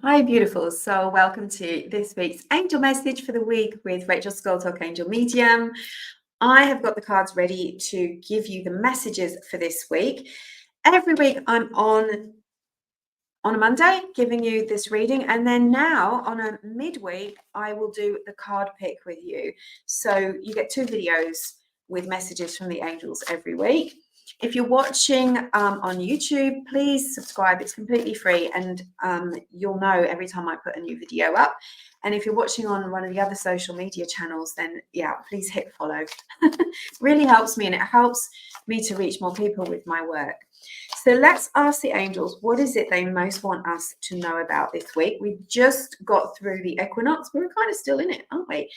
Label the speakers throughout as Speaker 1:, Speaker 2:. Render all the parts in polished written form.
Speaker 1: Hi, beautiful. So, welcome to this week's angel message for the week with Rachel Scoltock, Angel Medium. I have got the cards ready to give you the messages for this week. Every week, I'm on a Monday giving you this reading, and then now on a midweek, I will do the card pick with you. So, you get 2 videos with messages from the angels every week. If you're watching on YouTube, please subscribe. It's completely free, and you'll know every time I put a new video up. And if you're watching on one of the other social media channels, then yeah, please hit follow. Really helps me, and it helps me to reach more people with my work. So let's ask the angels, what is it they most want us to know about this week? We just got through the equinox. We're kind of still in it, aren't we?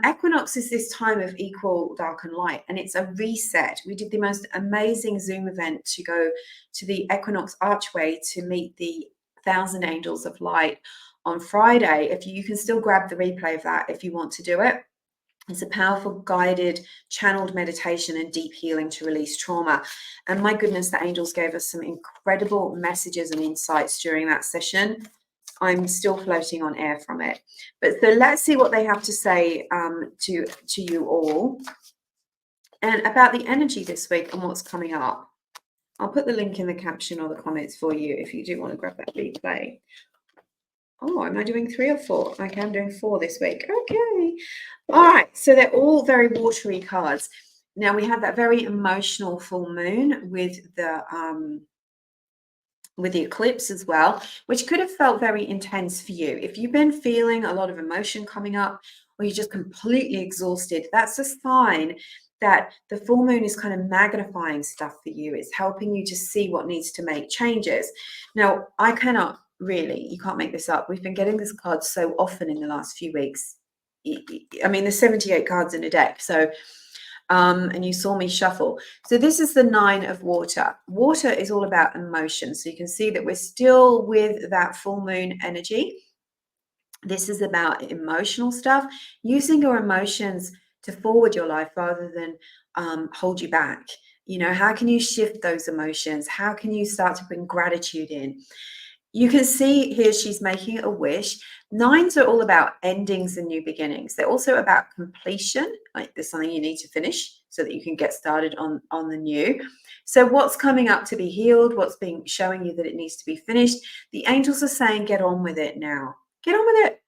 Speaker 1: Equinox is this time of equal dark and light, and it's a reset. We did the most amazing Zoom event to go to the Equinox Archway to meet the 1,000 Angels of Light on Friday. If you can still grab the replay of that if you want to do it. It's a powerful, guided, channeled meditation and deep healing to release trauma. And my goodness, the angels gave us some incredible messages and insights during that session. I'm still floating on air from it. But so let's see what they have to say to you all and about the energy this week and what's coming up. I'll put the link in the caption or the comments for you if you do want to grab that replay. Oh, am I doing 3 or 4? Okay, I'm doing 4 this week. Okay. All right. So they're all very watery cards. Now we have that very emotional full moon with the eclipse as well, which could have felt very intense for you. If you've been feeling a lot of emotion coming up or you're just completely exhausted, that's a sign that the full moon is kind of magnifying stuff for you. It's helping you to see what needs to make changes. Now, I cannot really, you can't make this up. We've been getting this card so often in the last few weeks. I mean, there's 78 cards in a deck. So and you saw me shuffle. So this is the 9 of water. Water is all about emotion. So you can see that we're still with that full moon energy. This is about emotional stuff, using your emotions to forward your life rather than hold you back. You know, how can you shift those emotions? How can you start to bring gratitude in? You can see here she's making a wish. 9s are all about endings and new beginnings. They're also about completion, like there's something you need to finish so that you can get started on the new. So what's coming up to be healed, what's being showing you that it needs to be finished, the angels are saying get on with it now. Get on with it.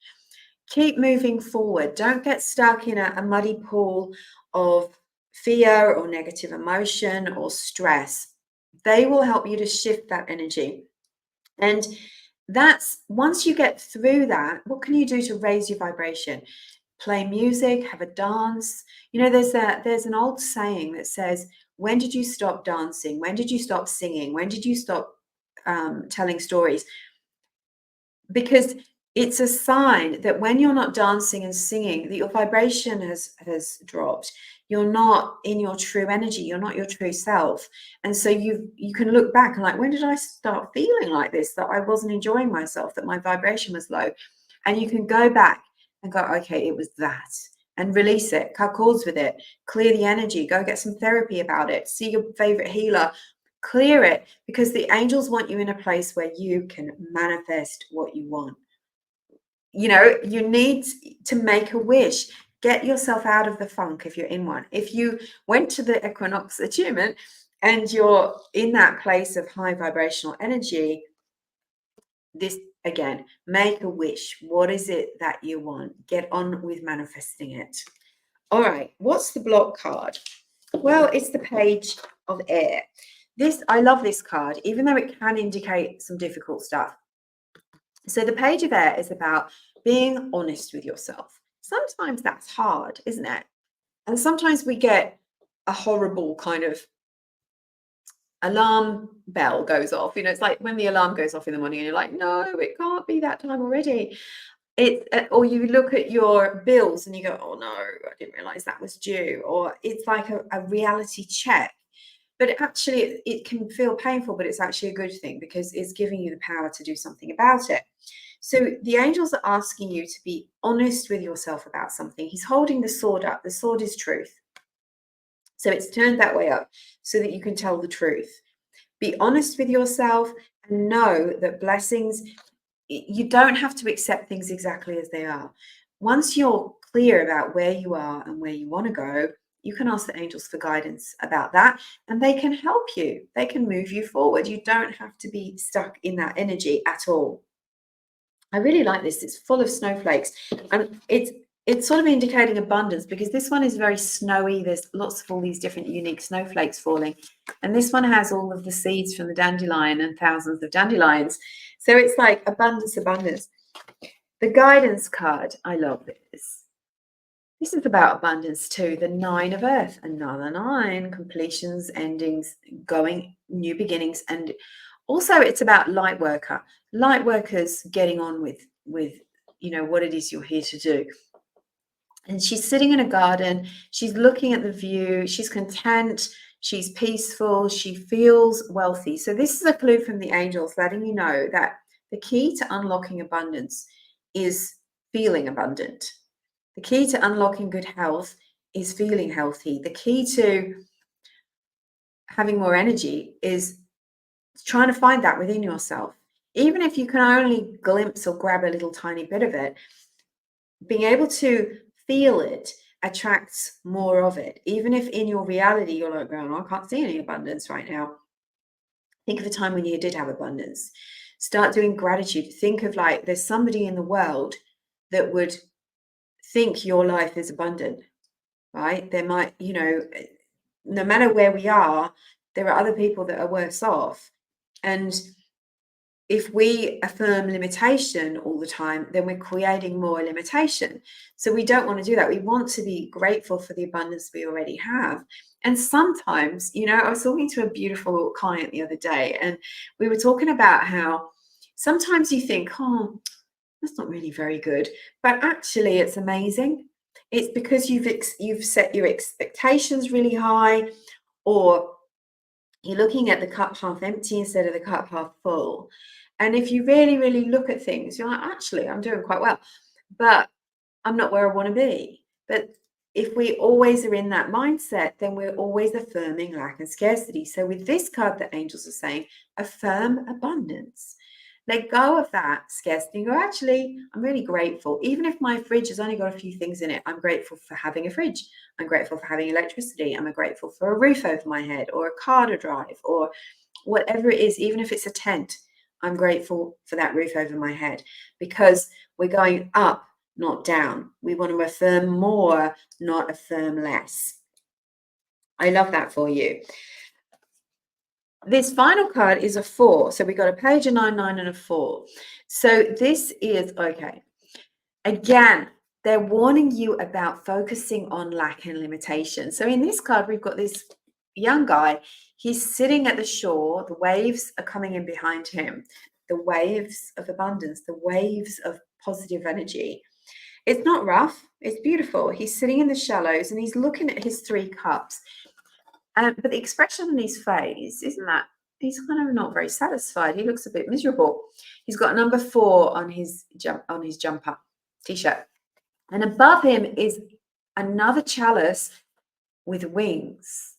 Speaker 1: Keep moving forward. Don't get stuck in a muddy pool of fear or negative emotion or stress. They will help you to shift that energy. And that's once you get through that, what can you do to raise your vibration? Play music, have a dance. You know, there's an old saying that says, when did you stop dancing? When did you stop singing? When did you stop telling stories? Because it's a sign that when you're not dancing and singing, that your vibration has dropped. You're not in your true energy. You're not your true self. And so you can look back and like, when did I start feeling like this, that I wasn't enjoying myself, that my vibration was low? And you can go back and go, okay, it was that. And release it, cut cords with it, clear the energy, go get some therapy about it, see your favorite healer, clear it, because the angels want you in a place where you can manifest what you want. You know, you need to make a wish. Get yourself out of the funk if you're in one. If you went to the equinox attunement and you're in that place of high vibrational energy, this again, make a wish. What is it that you want? Get on with manifesting it. All right, what's the block card? Well, it's the Page of Air. I love this card, even though it can indicate some difficult stuff. So the Page of Air is about being honest with yourself. Sometimes that's hard, isn't it? And sometimes we get a horrible kind of alarm bell goes off. You know, it's like when the alarm goes off in the morning and you're like, no, it can't be that time already. Or you look at your bills and you go, oh no, I didn't realize that was due. Or it's like a reality check. But actually, it can feel painful, but it's actually a good thing because it's giving you the power to do something about it. So the angels are asking you to be honest with yourself about something. He's holding the sword up. The sword is truth. So it's turned that way up so that you can tell the truth. Be honest with yourself and know that blessings, you don't have to accept things exactly as they are. Once you're clear about where you are and where you want to go, you can ask the angels for guidance about that, and they can help you. They can move you forward. You don't have to be stuck in that energy at all. I really like this. It's full of snowflakes, and it's sort of indicating abundance because this one is very snowy. There's lots of all these different unique snowflakes falling, and this one has all of the seeds from the dandelion and thousands of dandelions. So it's like abundance, abundance. The guidance card, I love this. This is about abundance too. The 9 of Earth, another 9, completions, endings, going, new beginnings, and also it's about light workers getting on with what it is you're here to do. And she's sitting in a garden. She's looking at the view. She's content. She's peaceful. She feels wealthy. So this is a clue from the angels letting you know that the key to unlocking abundance is feeling abundant. The key to unlocking good health is feeling healthy. The key to having more energy is trying to find that within yourself. Even if you can only glimpse or grab a little tiny bit of it, being able to feel it attracts more of it. Even if in your reality you're like, oh, I can't see any abundance right now. Think of a time when you did have abundance. Start doing gratitude. Think of like there's somebody in the world that would think your life is abundant, right? There might, no matter where we are, there are other people that are worse off. And if we affirm limitation all the time, then we're creating more limitation. So we don't want to do that. We want to be grateful for the abundance we already have. And sometimes, I was talking to a beautiful client the other day, and we were talking about how sometimes you think, oh, that's not really very good, but actually it's amazing. It's because you've set your expectations really high, or you're looking at the cup half empty instead of the cup half full. And if you really, really look at things, you're like, actually, I'm doing quite well, but I'm not where I want to be. But if we always are in that mindset, then we're always affirming lack and scarcity. So with this card, the angels are saying, affirm abundance. Let go of that scarcity and go, actually, I'm really grateful. Even if my fridge has only got a few things in it, I'm grateful for having a fridge. I'm grateful for having electricity. I'm grateful for a roof over my head or a car to drive or whatever it is, even if it's a tent. I'm grateful for that roof over my head because we're going up, not down. We want to affirm more, not affirm less. I love that for you. This final card is a 4. So we got a page, a 9, 9, and a 4. So this is, okay. Again, they're warning you about focusing on lack and limitation. So in this card, we've got this young guy. He's sitting at the shore. The waves are coming in behind him. The waves of abundance, the waves of positive energy. It's not rough. It's beautiful. He's sitting in the shallows and he's looking at his 3 cups. But the expression on his face, isn't that, he's kind of not very satisfied. He looks a bit miserable. He's got number 4 on his jumper t-shirt. And above him is another chalice with wings.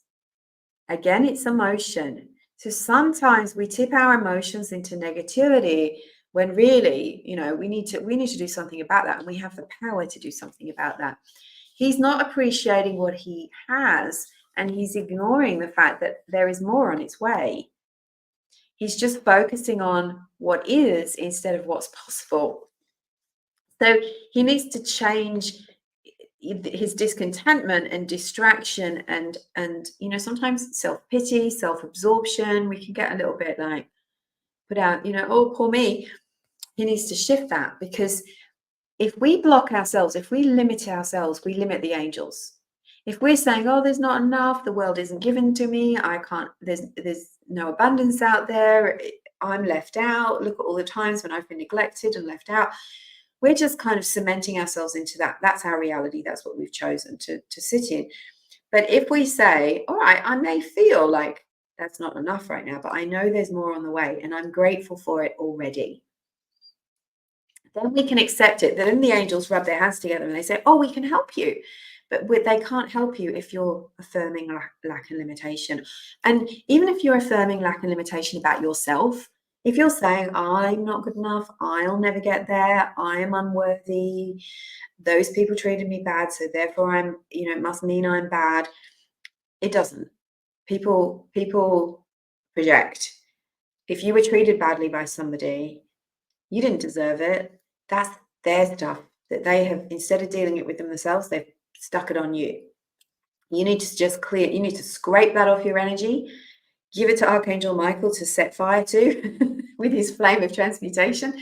Speaker 1: Again, it's emotion. So sometimes we tip our emotions into negativity when really, we need to do something about that, and we have the power to do something about that. He's not appreciating what he has, and he's ignoring the fact that there is more on its way. He's just focusing on what is instead of what's possible. So he needs to change his discontentment and distraction and sometimes self-pity, self-absorption. We can get a little bit like put out, oh, poor me. He needs to shift that, because if we block ourselves, if we limit ourselves, we limit the angels. If we're saying, oh, there's not enough, the world isn't given to me, I can't, there's no abundance out there, I'm left out, look at all the times when I've been neglected and left out. We're just kind of cementing ourselves into that. That's our reality. That's what we've chosen to sit in. But if we say, all right, I may feel like that's not enough right now, but I know there's more on the way and I'm grateful for it already, then we can accept it. Then the angels rub their hands together and they say, oh, we can help you. But they can't help you if you're affirming lack and limitation. And even if you're affirming lack and limitation about yourself, If you're saying, I'm not good enough, I'll never get there, I am unworthy, those people treated me bad, so therefore I'm, it must mean I'm bad. It doesn't. People project. If you were treated badly by somebody, you didn't deserve it. That's their stuff that they have, instead of dealing it with themselves, they've stuck it on you. You need to just you need to scrape that off your energy, give it to Archangel Michael to set fire to with his flame of transmutation.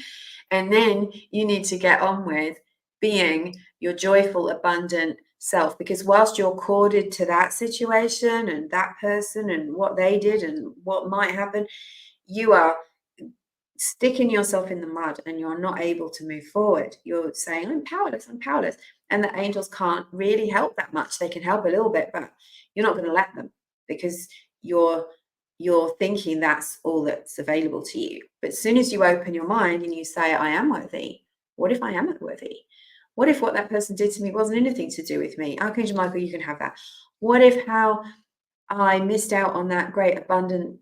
Speaker 1: And then you need to get on with being your joyful, abundant self. Because whilst you're corded to that situation and that person and what they did and what might happen, you are sticking yourself in the mud and you're not able to move forward. You're saying, I'm powerless, I'm powerless. And the angels can't really help that much. They can help a little bit, but you're not going to let them because you're thinking that's all that's available to you. But as soon as you open your mind and you say, I am worthy, what if I am worthy? What if what that person did to me wasn't anything to do with me? Archangel Michael, you can have that. What if how I missed out on that great abundant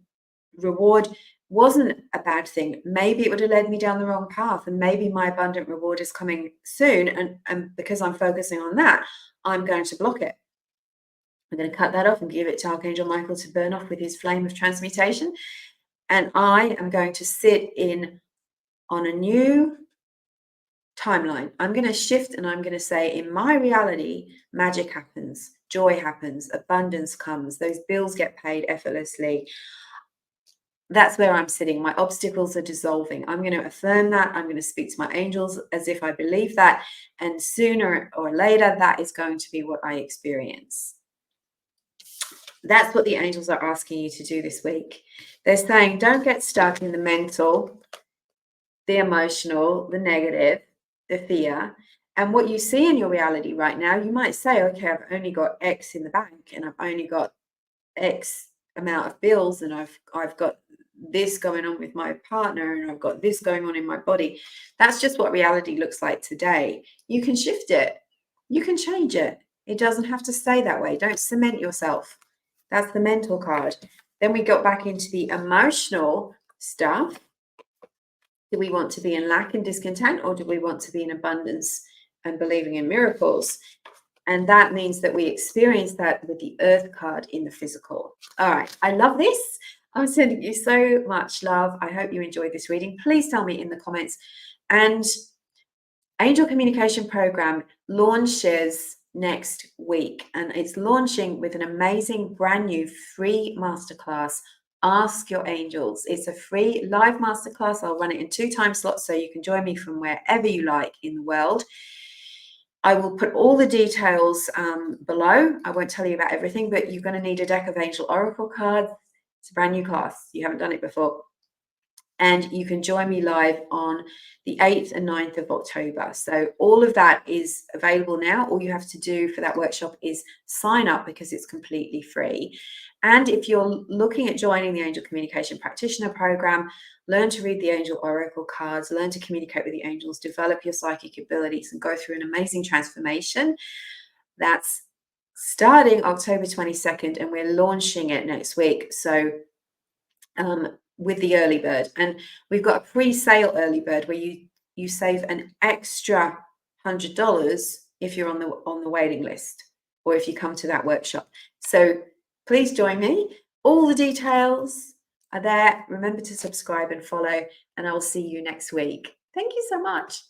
Speaker 1: reward wasn't a bad thing? Maybe it would have led me down the wrong path, and maybe my abundant reward is coming soon, and because I'm focusing on that, I'm going to block it. I'm going to cut that off and give it to Archangel Michael to burn off with his flame of transmutation, and I am going to sit in on a new timeline. I'm going to shift and I'm going to say, in my reality, magic happens, joy happens, abundance comes, those bills get paid effortlessly. That's where I'm sitting. My obstacles are dissolving. I'm going to affirm that. I'm going to speak to my angels as if I believe that. And sooner or later, that is going to be what I experience. That's what the angels are asking you to do this week. They're saying, don't get stuck in the mental, the emotional, the negative, the fear. And what you see in your reality right now, you might say, okay, I've only got X in the bank and I've only got X amount of bills and I've got this going on with my partner and I've got this going on in my body. That's just what reality looks like today. You can shift it. You can change it. It doesn't have to stay that way. Don't cement yourself. That's the mental card. Then we got back into the emotional stuff. Do we want to be in lack and discontent, or do we want to be in abundance and believing in miracles? And that means that we experience that with the earth card in the physical. All right. I love this. I'm sending you so much love. I hope you enjoyed this reading. Please tell me in the comments. And Angel Communication Program launches next week. And it's launching with an amazing brand new free masterclass, Ask Your Angels. It's a free live masterclass. I'll run it in 2 time slots so you can join me from wherever you like in the world. I will put all the details below. I won't tell you about everything, but you're going to need a deck of Angel Oracle cards. It's a brand new class. You haven't done it before. And you can join me live on the 8th and 9th of October. So all of that is available now. All you have to do for that workshop is sign up because it's completely free. And if you're looking at joining the Angel Communication Practitioner Program, learn to read the Angel Oracle cards, learn to communicate with the angels, develop your psychic abilities, and go through an amazing transformation. That's starting October 22nd, and we're launching it next week. So with the early bird, and we've got a pre-sale early bird where you save an extra $100 if you're on the waiting list or if you come to that workshop. So please join me. All the details are there. Remember to subscribe and follow, and I will see you next week. Thank you so much.